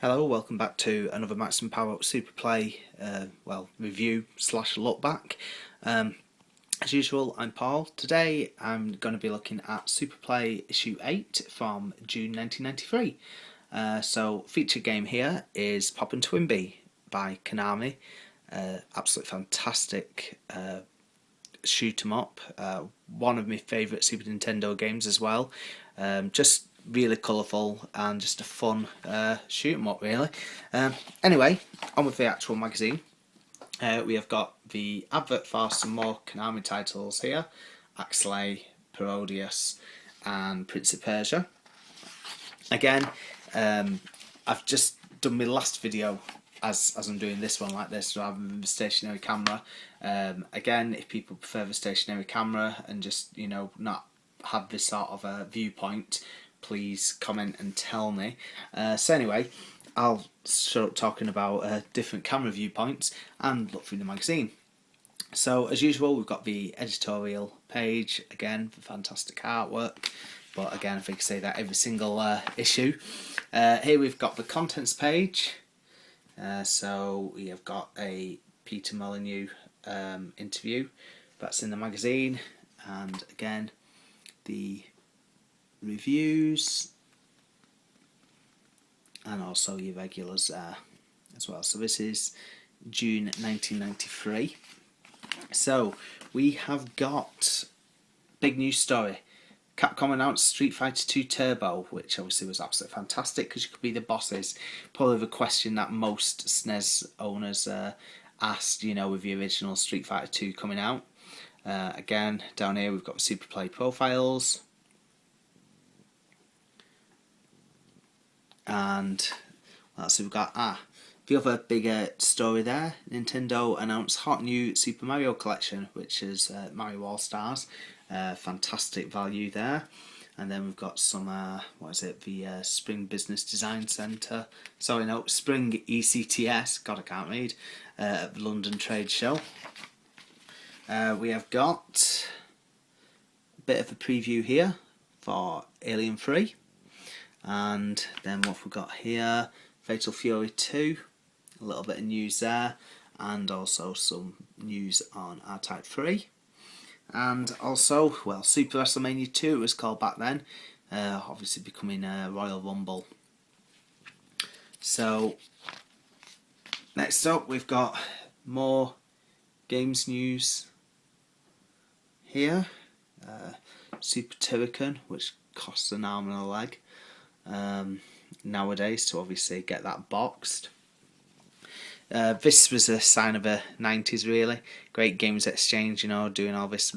Hello, welcome back to another Maximum Power Up Super Play review / look back. As usual, I'm Paul. Today I'm going to be looking at Super Play issue 8 from June 1993. So featured game here is Pop N Twinbee by Konami. Absolutely fantastic shoot 'em up. One of my favourite Super Nintendo games as well. Just really colourful and just a fun shoot 'em up really. Anyway, on with the actual magazine. We have got the advert for some more Konami titles here: Axlay, Parodius, and Prince of Persia. Again, I've just done my last video as I'm doing this one like this rather than the stationary camera. Again, if people prefer the stationary camera and just not have this sort of a viewpoint, please comment and tell me. So anyway, I'll start talking about different camera viewpoints and look through the magazine. So as usual, we've got the editorial page, again for fantastic artwork, but again I think I say that every single issue. Here we've got the contents page. So we have got a Peter Molyneux interview that's in the magazine, and again the reviews and also your regulars there as well. So this is June 1993. So we have got big news story. Capcom announced Street Fighter 2 Turbo, which obviously was absolutely fantastic because you could be the bosses. Probably the question that most SNES owners asked, with the original Street Fighter 2 coming out. Again, down here we've got the Super Play profiles. And so we've got the other bigger story there. Nintendo announced hot new Super Mario collection, which is Mario All Stars. Fantastic value there. And then we've got some the Spring Business Design Centre. Sorry, no, Spring ECTS. God, I can't read. At the London Trade Show. We have got a bit of a preview here for Alien 3. And then what we've got here, Fatal Fury 2, a little bit of news there, and also some news on R-Type 3. And also, Super WrestleMania 2 it was called back then, obviously becoming Royal Rumble. So, next up we've got more games news here. Super Turrican, which costs an arm and a leg. Nowadays to obviously get that boxed. This was a sign of the 90s really. Great games exchange, doing all this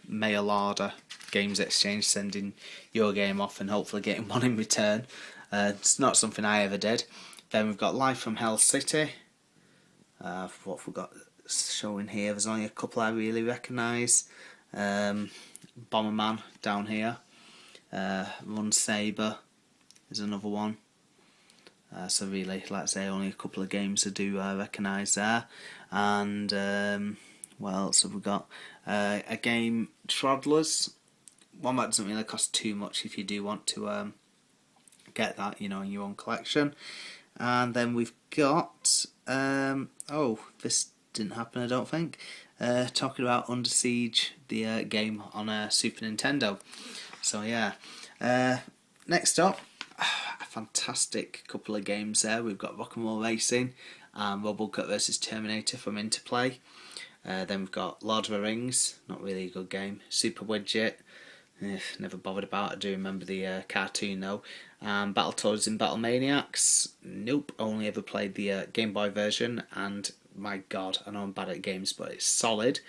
mail order games exchange, sending your game off and hopefully getting one in return. It's not something I ever did. Then we've got Live from Hell City. What we've got showing here, there's only a couple I really recognise. Bomberman down here. Run Saber is another one. So really, like I say, only a couple of games I do recognise there. And what else have we got? A game, Troddlers. One that doesn't really cost too much if you do want to get that, in your own collection. And then we've got this didn't happen, I don't think. Talking about Under Siege, the game on Super Nintendo. So yeah. Next up, a fantastic couple of games there. We've got Rock'n'Roll Racing and Robocop vs Terminator from Interplay. Then we've got Lord of the Rings, not really a good game. Super Widget, never bothered about. I do remember the cartoon though. Battletoads and Battlemaniacs, nope, only ever played the Game Boy version, and my god, I know I'm bad at games but it's solid.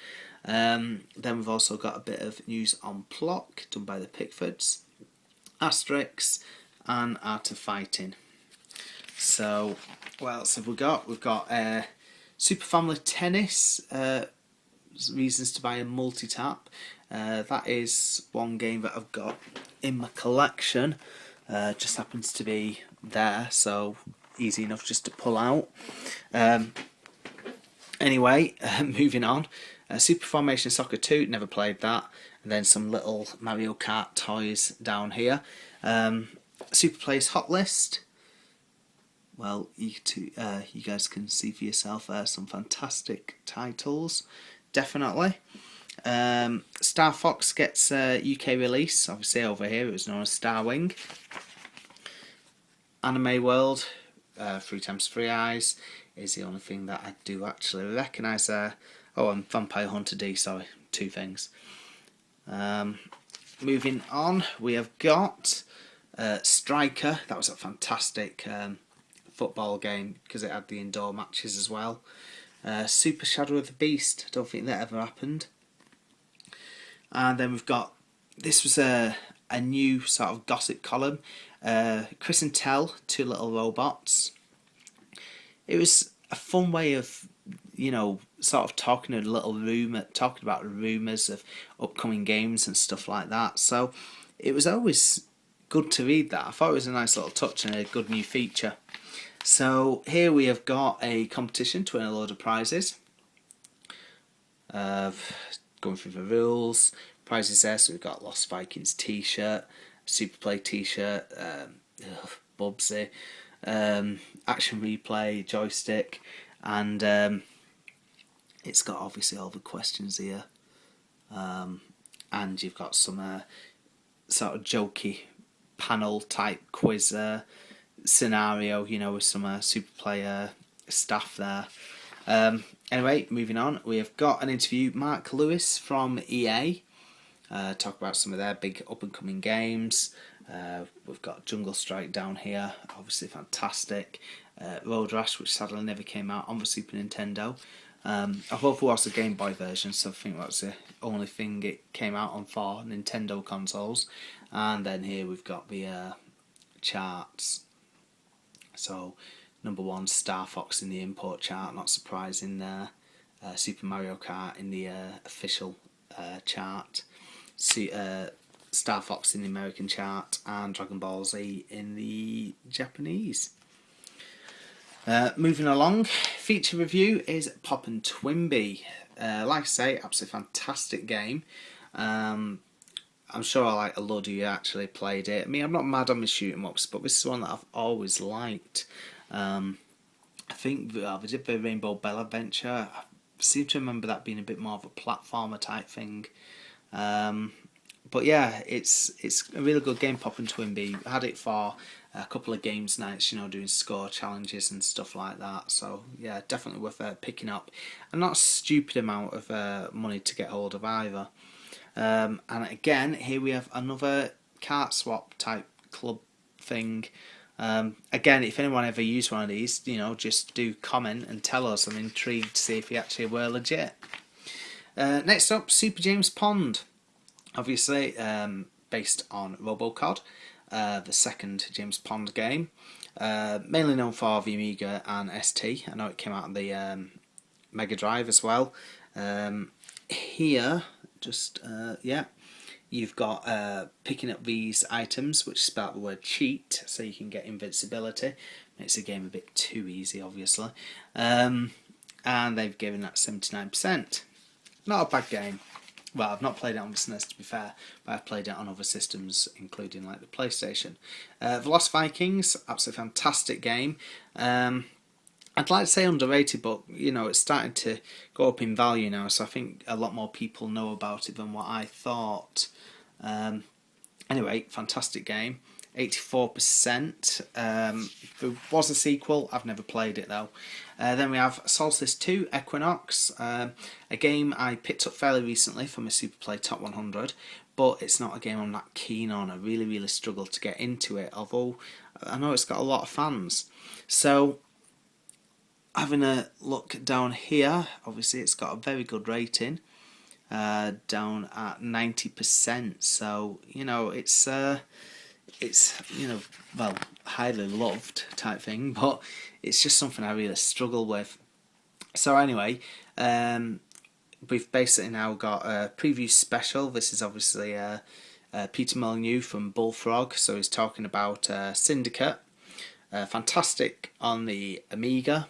Then we've also got a bit of news on Plock, done by the Pickfords, Asterix, and Art of Fighting. So, what else have we got? We've got Super Family Tennis, reasons to buy a multi-tap. That is one game that I've got in my collection. Just happens to be there, so easy enough just to pull out. Anyway, moving on. Super Formation Soccer 2, never played that. And then some little Mario Kart toys down here. Super Play's Hot List. well, you guys can see for yourself some fantastic titles, definitely. Star Fox gets a UK release. Obviously over here it was known as Starwing. Anime World, 3 times 3 Eyes is the only thing that I do actually recognise there. Oh, and Vampire Hunter D, sorry, 2 things. Moving on, we have got Striker. That was a fantastic football game because it had the indoor matches as well. Super Shadow of the Beast, I don't think that ever happened. And then we've got, this was a new sort of gossip column, Chris and Tell, 2 Little Robots. It was a fun way of, sort of talking about rumours of upcoming games and stuff like that. So it was always good to read that. I thought it was a nice little touch and a good new feature. So here we have got a competition to win a load of prizes. Going through the rules, prizes there. So we've got Lost Vikings t-shirt, Superplay t-shirt, Bubsy, Action Replay joystick, and it's got obviously all the questions here, and you've got some sort of jokey panel type quiz scenario, with some Superplay staff there. Anyway, moving on, we have got an interview. Mark Lewis from EA, talk about some of their big up and coming games. We've got Jungle Strike down here, obviously fantastic. Road Rash, which sadly never came out on the Super Nintendo. I've watched the Game Boy version, so I think that's the only thing it came out on for Nintendo consoles. And then here we've got the charts. So number 1, Star Fox in the import chart, not surprising there. Super Mario Kart in the official chart. Star Fox in the American chart, and Dragon Ball Z in the Japanese. Moving along, feature review is Pop N Twinbee. Like I say, absolutely fantastic game. I'm sure a lot of you actually played it. I mean, I'm not mad on the shoot 'em ups, but this is one that I've always liked. I think they did the Rainbow Bell Adventure. I seem to remember that being a bit more of a platformer type thing. But yeah, it's a really good game, Pop N Twinbee. I had it for a couple of games nights, doing score challenges and stuff like that. So yeah, definitely worth picking up. And not a stupid amount of money to get hold of either. And again, here we have another cart swap type club thing. Again, if anyone ever used one of these, just do comment and tell us. I'm intrigued to see if you actually were legit. Next up, Super James Pond. Obviously, based on RoboCod, the second James Pond game. Mainly known for the Amiga and ST. I know it came out on the Mega Drive as well. Here, you've got picking up these items, which spell out the word cheat, so you can get invincibility. Makes the game a bit too easy, obviously. And they've given that 79%. Not a bad game. Well, I've not played it on the SNES, to be fair, but I've played it on other systems, including like the PlayStation. The Lost Vikings, absolutely fantastic game. I'd like to say underrated, but it's starting to go up in value now, so I think a lot more people know about it than what I thought. Anyway, fantastic game. 84%. There was a sequel. I've never played it though. Then we have Solstice 2 Equinox, a game I picked up fairly recently from a Superplay Top 100, but it's not a game I'm that keen on. I really struggled to get into it, although I know it's got a lot of fans. So having a look down here, obviously it's got a very good rating, down at 90%. So it's highly loved type thing, but it's just something I really struggle with. So anyway, we've basically now got a preview special. This is obviously Peter Molyneux from Bullfrog, so he's talking about Syndicate. Fantastic on the Amiga,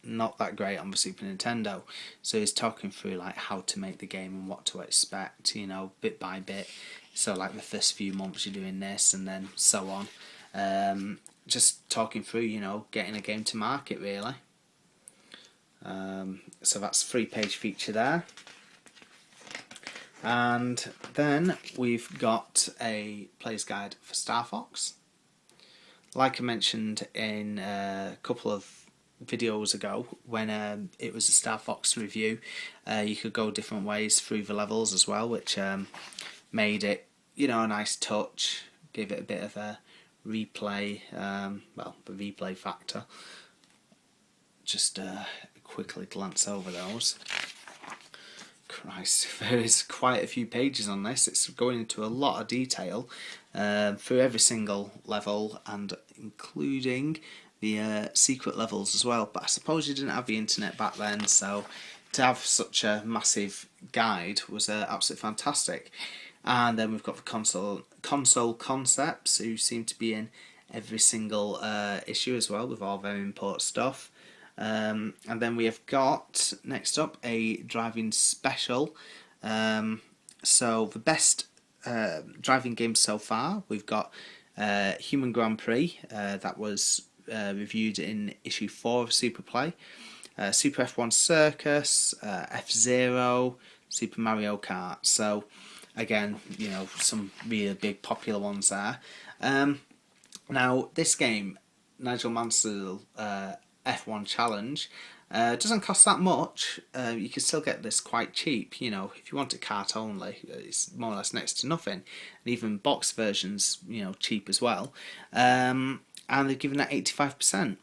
not that great on the Super Nintendo. So he's talking through like how to make the game and what to expect, bit by bit. So like the first few months you're doing this and then so on. just talking through, you know, getting a game to market really. So that's a 3-page feature there. And then we've got a player's guide for Star Fox. Like I mentioned in a couple of videos ago, when it was a Star Fox review, you could go different ways through the levels as well, which made it, you know, a nice touch, gave it a bit of a replay, well, the replay factor. Just quickly glance over those. Christ, there is quite a few pages on this. It's going into a lot of detail through every single level, and including the secret levels as well. But I suppose you didn't have the internet back then, so to have such a massive guide was absolutely fantastic. And then we've got the console concepts, who seem to be in every single issue as well, with all their import stuff. And then we have got, next up, a driving special. So the best driving games so far, we've got Human Grand Prix, that was reviewed in issue 4 of Super Play, Super F1 Circus, F-Zero, Super Mario Kart. So again, you know, some really big popular ones there. Now this game, Nigel Mansell F1 Challenge, doesn't cost that much. You can still get this quite cheap. You know, if you want a cart only, it's more or less next to nothing. And even box versions, you know, cheap as well. And they've given that 85%.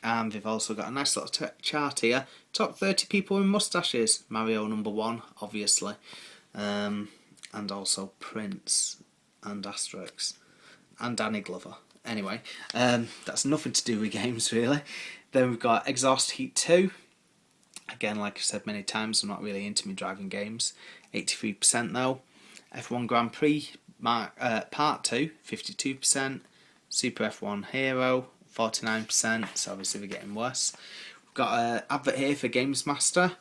And they've also got a nice little chart here. Top 30 people with moustaches. Mario #1, obviously. And also Prince and Asterix and Danny Glover. Anyway, that's nothing to do with games really. Then we've got Exhaust Heat 2. Again, like I've said many times, I'm not really into me driving games. 83% though. F1 Grand Prix Part 2, 52%. Super F1 Hero, 49%. So obviously we're getting worse. We've got an advert here for Games Master,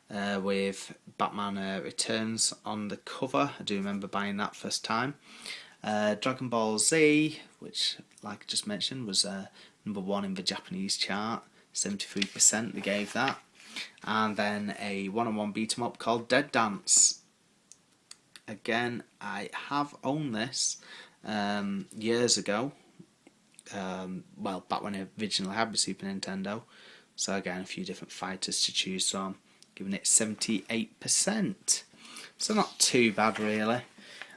with Batman Returns on the cover. I do remember buying that first time. Dragon Ball Z, which, like I just mentioned, was #1 in the Japanese chart. 73% they gave that. And then a one-on-one beat-em-up called Dead Dance. Again, I have owned this years ago. Well, back when I originally had the Super Nintendo. So again, a few different fighters to choose from. Giving it 78%. So not too bad really.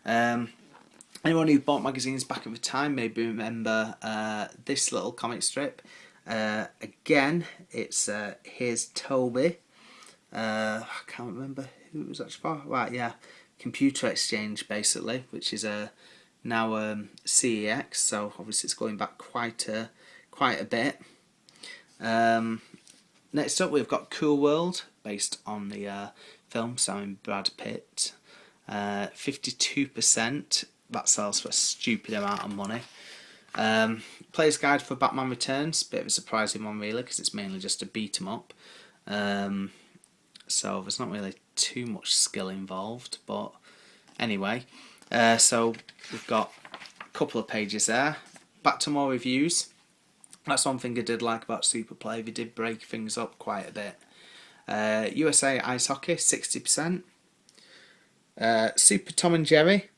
Anyone who bought magazines back at the time maybe remember this little comic strip. Again, it's Here's Toby. I can't remember who it was actually for. Right, yeah, Computer Exchange basically, which is now CEX. So obviously it's going back quite a bit. Next up, we've got Cool World, based on the film starring Brad Pitt. 52%. That sells for a stupid amount of money. Player's Guide for Batman Returns, bit of a surprising one really, because it's mainly just a beat 'em up. So there's not really too much skill involved, but anyway. So we've got a couple of pages there. Back to more reviews. That's one thing I did like about Super Play. They did break things up quite a bit. USA Ice Hockey, 60%. Super Tom and Jerry,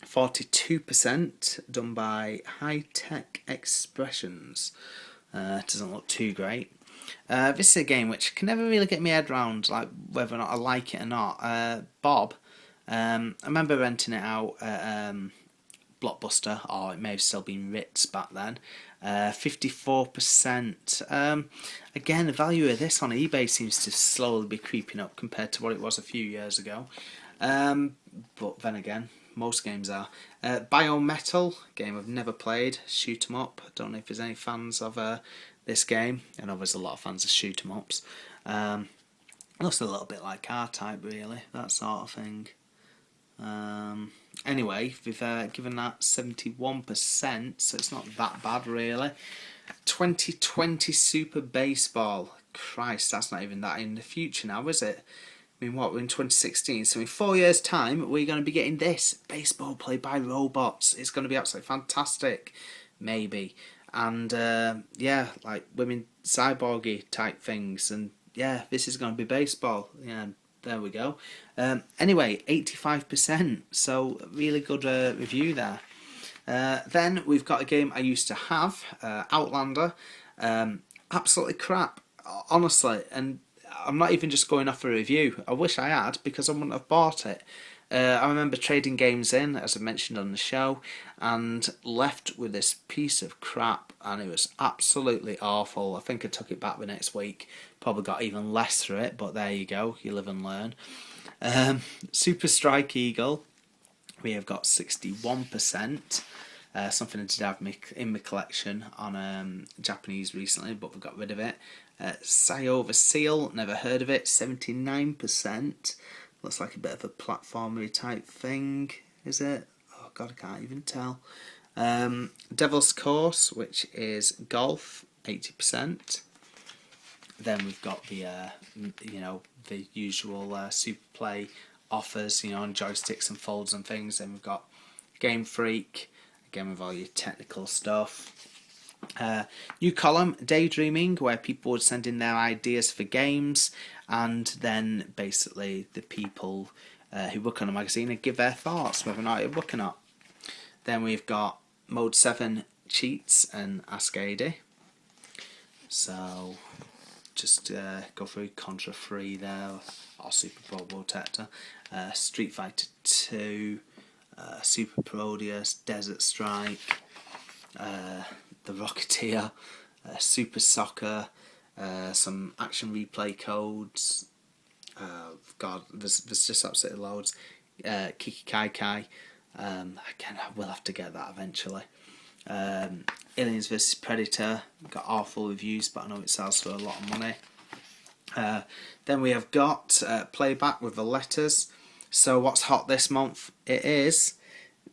42%, done by High Tech Expressions. Doesn't look too great. This is a game which can never really get my head around, like whether or not I like it or not. Bob, I remember renting it out at Blockbuster, or it may have still been Ritz back then. 54%. Again, the value of this on eBay seems to slowly be creeping up compared to what it was a few years ago. But then again, most games are. Biometal, game I've never played, shoot 'em up. I don't know if there's any fans of this game. I know there's a lot of fans of shoot 'em ups. Looks a little bit like R-Type really, that sort of thing. Anyway, we've given that 71%, so it's not that bad really. 2020 Super Baseball. Christ, that's not even that in the future now, is it? I mean, what, we're in 2016, so in 4 years' time, we're going to be getting this. Baseball played by robots. It's going to be absolutely fantastic. Maybe. and yeah, like women cyborgy type things, and yeah, this is going to be baseball. Yeah, there we go. Anyway, 85%, so really good review there. Then we've got a game I used to have, Outlander. Absolutely crap, honestly, and I'm not even just going off a review. I wish I had, because I wouldn't have bought it. I remember trading games in, as I mentioned on the show, and left with this piece of crap, and it was absolutely awful. I think I took it back the next week. Probably got even less for it, but there you go. You live and learn. Super Strike Eagle, we have got 61%. Something I did have in my collection on Japanese recently, but we got rid of it. Sayova Seal, never heard of it, 79%. Looks like a bit of a platformery type thing, is it? Oh god, I can't even tell. Devil's Course, which is golf, 80%. Then we've got the the usual Super Play offers, on joysticks and folds and things. Then we've got Game Freak, again with all your technical stuff. New column, Daydreaming, where people would send in their ideas for games, and then basically the people who work on the magazine would give their thoughts, whether or not it work or not. Then we've got Mode 7 Cheats and Ask AD. So just go through Contra 3 there, or Super Pro Protector, Street Fighter 2, Super Parodius, Desert Strike, The Rocketeer, Super Soccer, some action replay codes. God, there's just absolutely loads. Kiki Kai Kai. Again, I will have to get that eventually. Aliens vs Predator, got awful reviews, but I know it sells for a lot of money. Then we have got Playback with the letters. So what's hot this month? It is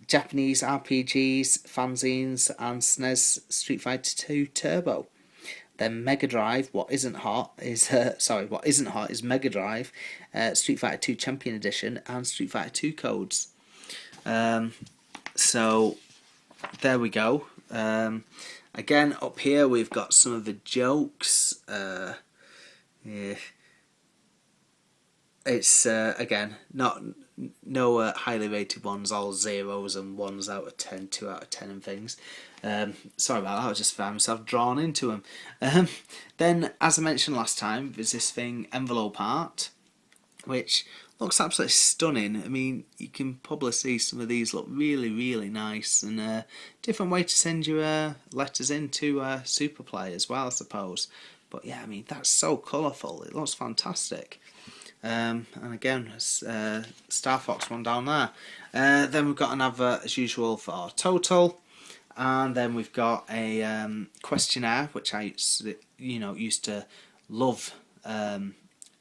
Japanese RPGs, fanzines, and SNES Street Fighter 2 Turbo. Then Mega Drive. What isn't hot is Mega Drive, Street Fighter 2 Champion Edition, and Street Fighter 2 codes. So there we go. Again, up here we've got some of the jokes. Yeah. It's again no highly rated ones, all zeros and 1s out of 10, 2 out of 10 and things. Sorry about that, I just found myself drawn into them. Then, as I mentioned last time, there's this thing, envelope art, which looks absolutely stunning. I mean, you can probably see some of these look really, really nice, and a different way to send your letters into Super Play as well, I suppose. But yeah, I mean, that's so colourful, it looks fantastic. And again, Star Fox one down there. Then we've got an advert as usual for Total, and then we've got a questionnaire which I used to love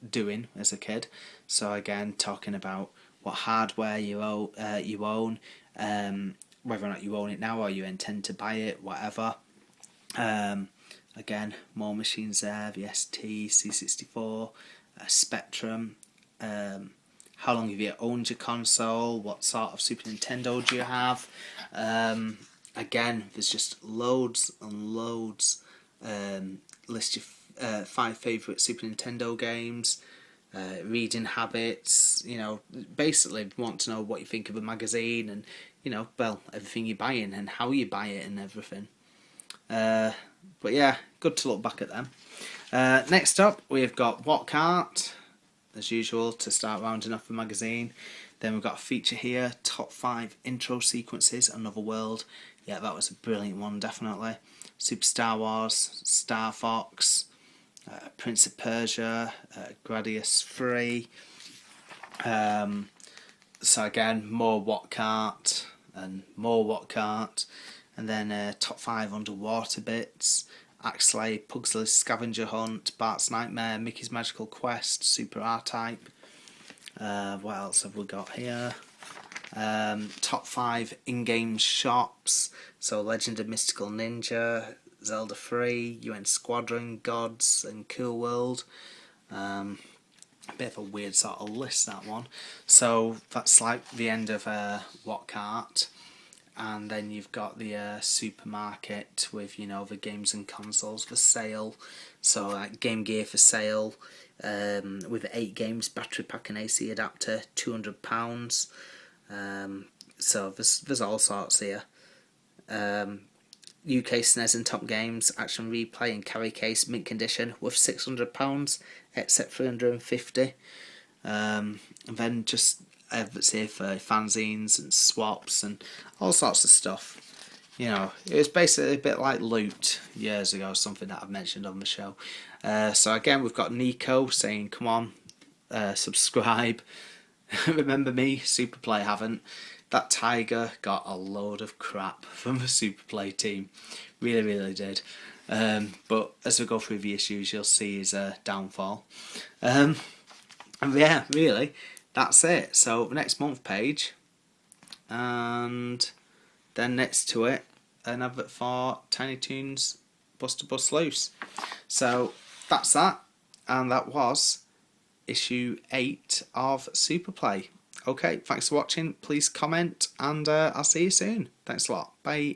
doing as a kid. So again, talking about what hardware you own, whether or not you own it now or you intend to buy it, whatever. Again, more machines there, the ST, C64, Spectrum. How long have you owned your console? What sort of Super Nintendo do you have? Again, there's just loads and loads. List your 5 favourite Super Nintendo games. Reading habits. Basically want to know what you think of a magazine, and everything you're buying and how you buy it and everything. But yeah, good to look back at them. Next up, we've got What Cart, as usual, to start rounding off the magazine. Then we've got a feature here, Top 5 Intro Sequences, Another World. Yeah, that was a brilliant one, definitely. Super Star Wars, Star Fox, Prince of Persia, Gradius 3. So again, more What Cart, and more What Cart. And then Top 5 Underwater Bits, Axley, Pugsley's Scavenger Hunt, Bart's Nightmare, Mickey's Magical Quest, Super R-Type. What else have we got here? Top 5 in-game shops, so Legend of Mystical Ninja, Zelda 3, UN Squadron, Gods, and Cool World. A bit of a weird sort of list, that one. So that's like the end of What Cart. and then you've got the supermarket with, you know, the games and consoles for sale. So like Game Gear for sale, with 8 games, battery pack and AC adapter, £200. So there's all sorts here. UK SNES and Top Games Action Replay and Carry Case mint condition with £600, except £350. And then just say for fanzines and swaps and all sorts of stuff. You know, it was basically a bit like Loot years ago, something that I've mentioned on the show. So again, we've got Nico saying, come on, subscribe. Remember me, Superplay haven't. That Tiger got a load of crap from the Superplay team. Really, really did. But as we go through the issues, you'll see his downfall. And yeah, really, that's it. So the next month page, and then next to it, an advert for Tiny Toons Buster Bust Loose. So that's that, and that was issue 8 of Superplay. Okay, thanks for watching. Please comment, and I'll see you soon. Thanks a lot. Bye.